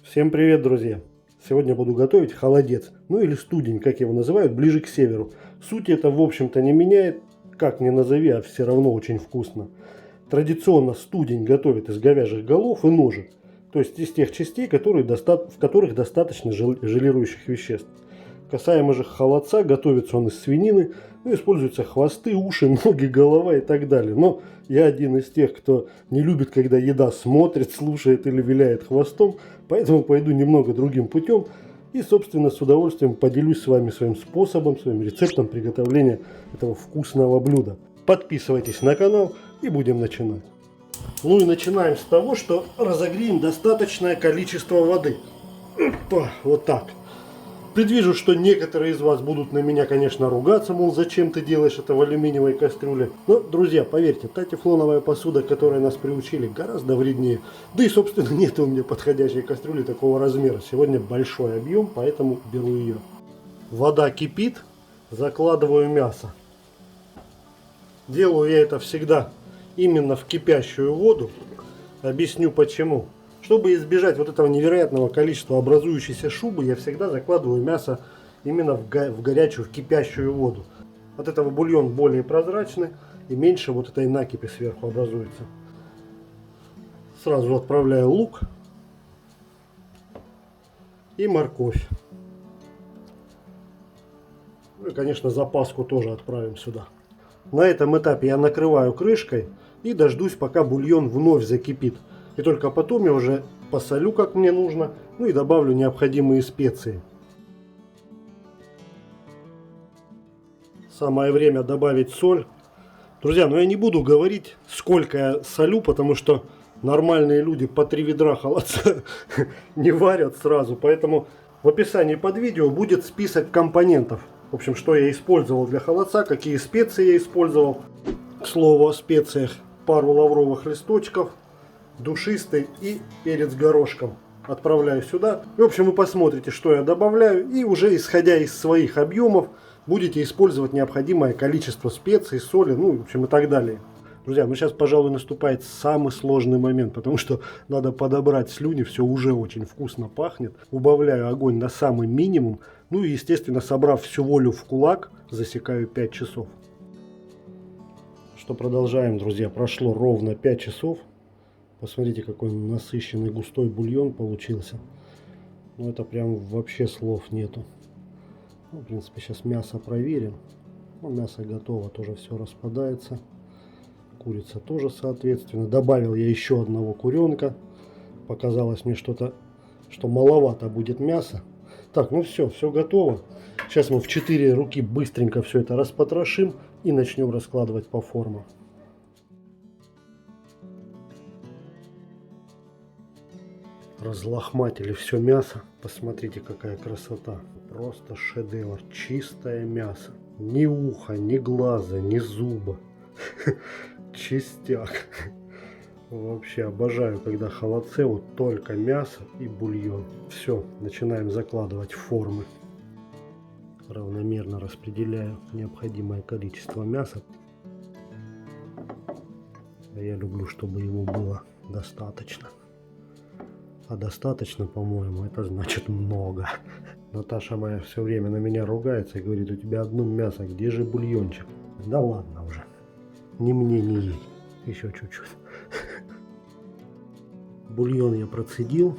Всем привет, друзья! Сегодня буду готовить холодец, ну или студень, как его называют, ближе к северу. Суть это, в общем-то, не меняет, как ни назови, а все равно очень вкусно. Традиционно студень готовят из говяжьих голов и ножек, то есть из тех частей, в которых достаточно желирующих веществ. Касаемо же холодца, готовится он из свинины, ну, используются хвосты, уши, ноги, голова и так далее. Но я один из тех, кто не любит, когда еда смотрит, слушает или виляет хвостом, поэтому пойду немного другим путем и, собственно, с удовольствием поделюсь с вами своим способом, своим рецептом приготовления этого вкусного блюда. Подписывайтесь на канал и будем начинать. Ну и начинаем с того, что разогреем достаточное количество воды. Опа, вот так. Предвижу, что некоторые из вас будут на меня, конечно, ругаться, мол, зачем ты делаешь это в алюминиевой кастрюле. Но, друзья, поверьте, та тефлоновая посуда, к которой нас приучили, гораздо вреднее. Да и, собственно, нет у меня подходящей кастрюли такого размера. Сегодня большой объем, поэтому беру ее. Вода кипит, закладываю мясо. Делаю я это всегда именно в кипящую воду. Объясню почему. Чтобы избежать вот этого невероятного количества образующейся шубы, я всегда закладываю мясо именно в горячую, в кипящую воду. От этого бульон более прозрачный и меньше вот этой накипи сверху образуется. Сразу отправляю лук и морковь. Ну и, конечно, запаску тоже отправим сюда. На этом этапе я накрываю крышкой и дождусь, пока бульон вновь закипит. И только потом я уже посолю, как мне нужно, ну и добавлю необходимые специи. Самое время добавить соль. Друзья, но я не буду говорить, сколько я солю, потому что нормальные люди по 3 ведра холодца не варят сразу. Поэтому в описании под видео будет список компонентов. В общем, что я использовал для холодца, какие специи я использовал. К слову о специях: пару лавровых листочков, душистый и перец горошком отправляю сюда. В общем, вы посмотрите, что я добавляю, и уже исходя из своих объемов будете использовать необходимое количество специй, соли, ну, в общем, и так далее. Друзья, ну сейчас, пожалуй, наступает самый сложный момент, потому что надо подобрать слюни, все уже очень вкусно пахнет. Убавляю огонь на самый минимум, ну и, естественно, собрав всю волю в кулак, засекаю 5 часов. Что продолжаем, друзья, прошло ровно 5 часов. Посмотрите, какой насыщенный густой бульон получился. Ну, это прям вообще слов нету. Ну, в принципе, сейчас мясо проверим. Ну, мясо готово, тоже все распадается. Курица тоже соответственно. Добавил я еще одного куренка. Показалось мне что маловато будет мяса. Так, ну все готово. Сейчас мы в 4 руки быстренько все это распотрошим и начнем раскладывать по формам. Разлохматили все мясо. Посмотрите, какая красота. Просто шедевр. Чистое мясо. Ни уха, ни глаза, ни зуба. Чистяк. Вообще обожаю, когда холодцы вот только мясо и бульон. Все, начинаем закладывать в формы. Равномерно распределяю необходимое количество мяса. Я люблю, чтобы его было достаточно. А достаточно, по-моему, это значит много. Наташа моя все время на меня ругается и говорит: у тебя одно мясо, где же бульончик? Да ладно уже. Ни мне, ни ей. Еще чуть-чуть. Бульон я процедил.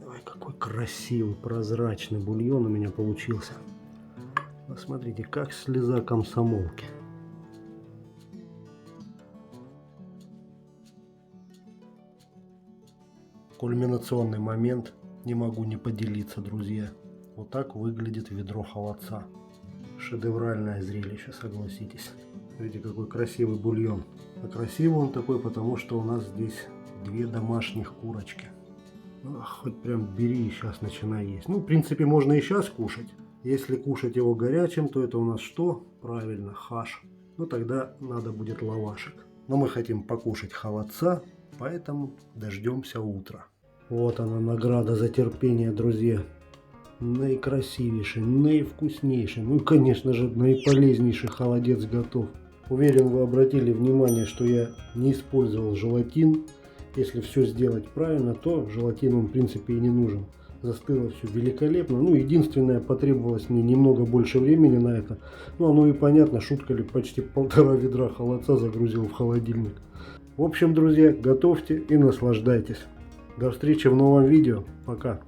Ой, какой красивый, прозрачный бульон у меня получился. Посмотрите, как слеза комсомолки. Кульминационный момент. Не могу не поделиться, друзья. Вот так выглядит ведро холодца. Шедевральное зрелище, согласитесь. Видите, какой красивый бульон. А красивый он такой, потому что у нас здесь 2 домашних курочки. Хоть прям бери, сейчас начинай есть. Ну, в принципе, можно и сейчас кушать. Если кушать его горячим, то это у нас что? Правильно, хаш. Ну, тогда надо будет лавашек. Но мы хотим покушать холодца, поэтому дождемся утра. Вот она, награда за терпение, друзья. Наикрасивейший, наивкуснейший, ну и, конечно же, наиполезнейший холодец готов. Уверен, вы обратили внимание, что я не использовал желатин, Если все сделать правильно, то желатин он в принципе и не нужен. Застыло все великолепно. Ну, единственное, потребовалось мне немного больше времени на это. Ну, оно и понятно, шутка ли, почти 1,5 ведра холодца загрузил в холодильник. В общем, друзья, готовьте и наслаждайтесь. До встречи в новом видео. Пока.